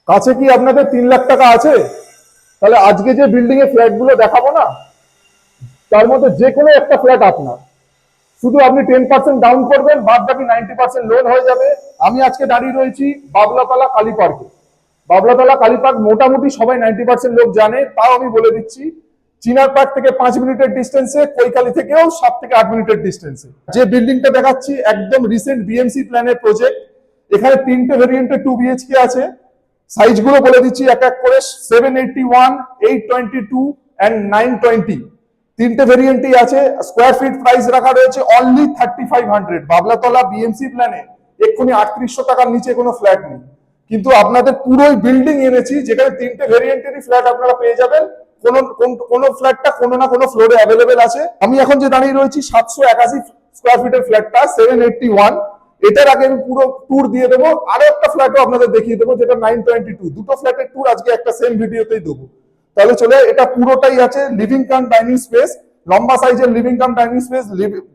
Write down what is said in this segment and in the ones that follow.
কাছে কি আপনাদের 3 লাখ টাকা আছে? তাহলে আজকে যে বিল্ডিং এর ফ্ল্যাট গুলো দেখাবো না, তার মধ্যে যে কোনো একটা ফ্ল্যাট আপনার। শুধু আপনি 10% ডাউন করবেন, বাদ বাকি 90% লোন হয়ে যাবে। আমি আজকে দাঁড়িয়ে রয়েছি বাবলাতলা কালী পার্কে। বাবলাতলা কালী পার্ক মোটামুটি সবাই 90% লোক জানে, তাও আমি বলে দিচ্ছি। চিনার পার্ক থেকে 5 মিনিটের ডিস্টেন্সে, কৈকালী থেকেও 7 থেকে 8 মিনিটের ডিস্টেন্সে। যে বিল্ডিংটা দেখাচ্ছি একদম রিসেন্ট বিএমসি প্ল্যানের প্রজেক্ট। এখানে 3টে ভেরিয়েন্টে 2 BHK আছে। সাইজ গুলো বলে দিচ্ছি এক এক করে। 781, 822 অ্যান্ড 920, 3টে ভেরিয়েন্টই আছে। স্কোয়ার ফিট প্রাইস রাখা রয়েছে অনলি 3500। বাবলাতলা বিএমসি প্ল্যানে এক্ষুনি 3800 টাকার নিচে কোনো ফ্ল্যাট নেই। কিন্তু আপনাদের পুরোই বিল্ডিং এনেছি, যেখানে 3টে ভেরিয়েন্টেরই ফ্ল্যাট আপনারা পেয়ে যাবেন। কোন ফ্ল্যাটটা কোনো না কোনো ফ্লোরে অ্যাভেলেবেল আছে। আমি এখন যে দাঁড়িয়ে রয়েছি 781 স্কোয়ার ফিটের ফ্ল্যাটটা 781, এটার আগে আমি পুরো ট্যুর দিয়ে দেবো। আরো একটা ফ্ল্যাটও আপনাদের দেখিয়ে দেবো, যেটা 922। দুটো ফ্ল্যাটের ট্যুর আজকে একটা সেম ভিডিওতেই দেবো। তাহলে চলে, এটা পুরোটাই আছে লিভিং কাম ডাইনিং স্পেস, লম্বা সাইজের living cum dining space,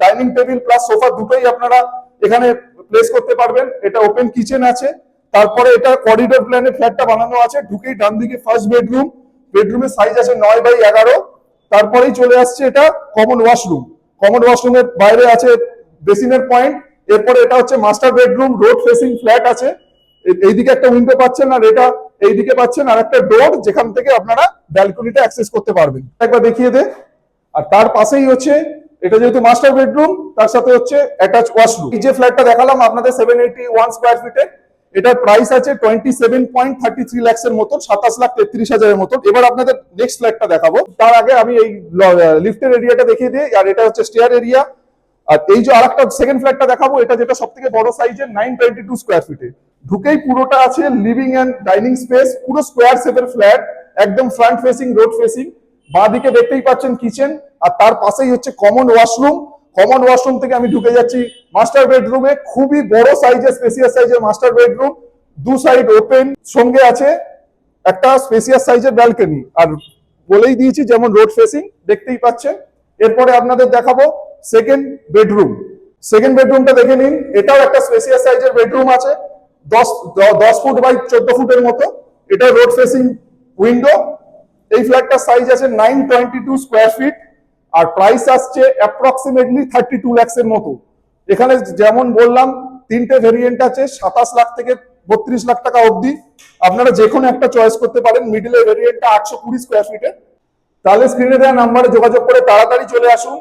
dining table plus sofa দুটোই আপনারা এখানে প্লেস করতে পারবেন। এটা ওপেন কিচেন আছে। তারপরে এটা করিডোর প্ল্যানে ফ্ল্যাটটা বানানো আছে। ঢুকেই ডান দিকে ফার্স্ট বেডরুম, বেডরুমের সাইজ আছে 9x11। তারপরেই চলে আসছে এটা কমন ওয়াশরুম। কমন ওয়াশরুমের বাইরে আছে বেসিনের পয়েন্ট। এরপরে এটা হচ্ছে master bedroom, road facing flat আছে। এইদিকে একটা উইন্ডো পাচ্ছেন, আর এটা এইদিকে পাচ্ছেন আর একটা ডোর, যেখান থেকে আপনারা ব্যালকনিটা অ্যাক্সেস করতে পারবেন। একবার দেখিয়ে দে। আর তার পাশেই হচ্ছে, এটা যেহেতু মাস্টার বেডরুম, তার সাথে হচ্ছে অ্যাটাচ ওয়াশরুম। এই যে ফ্ল্যাটটা দেখালাম আপনাদের 781 স্কোয়ার ফিটে, এটার প্রাইস আছে 27.33 লাখস এর মতন, 27,33,000 এর মতন। এবার আপনাদের নেক্সট ফ্ল্যাটটা দেখাবো, তার আগে আমি এই লিফটের এরিয়াটা দেখিয়ে দিই। আর এটা হচ্ছে স্টেয়ার এরিয়া। আর এই যে আরেকটা সেকেন্ড ফ্ল্যাটটা দেখাবো, এটা যেটা সব থেকে বড় সাইজের 922 স্কোয়ার ফিটে। ঢুকেই পুরোটা আছে লিভিং এন্ড ডাইনিং স্পেস, পুরো স্কোয়ার শেপের ফ্ল্যাট, একদম ফ্রন্ট ফেসিং, রোড ফেসিং। বাঁদিকে দেখতেই পাচ্ছেন কিচেন, আর তার পাশেই হচ্ছে কমন ওয়াশরুম। কমন ওয়াশরুম থেকে আমি ঢুকে যাচ্ছি মাস্টার বেডরুমে। খুবই বড় সাইজের, স্পেসিয়াস সাইজের মাস্টার বেডরুম। দু সাইড ওপেন, সঙ্গে আছে একটা স্পেসিয়াস সাইজের ব্যালকনি। আর বলেই দিয়েছি যেমন রোড ফেসিং, দেখতেই পাচ্ছেন। এরপরে আপনাদের দেখাবো সেকেন্ড বেডরুম। সেকেন্ড বেডরুমটা দেখে নিন। এটাও একটা স্পেসিয়াস সাইজের বেডরুম আছে, 10 ফুট বাই 14 ফুটের মতো। এটা রোড ফেসিং উইন্ডো। এই ফ্ল্যাটটার সাইজ আছে 922 স্কোয়ার ফিট, আর প্রাইস আসছে অ্যাপ্রক্সিমেটলি 32 লাখস এর মতো। এখানে যেমন বললাম 3টে ভেরিয়েন্ট আছে, 27 লাখ থেকে 32 লাখ টাকা অবধি। আপনারা যে কোনো একটা চয়েস করতে পারেন। মিডিলের ভেরিয়েন্টটা 820 স্কোয়ার ফিটে। তাহলে স্ক্রিনে দেওয়া নাম্বারে যোগাযোগ করে তাড়াতাড়ি চলে আসুন।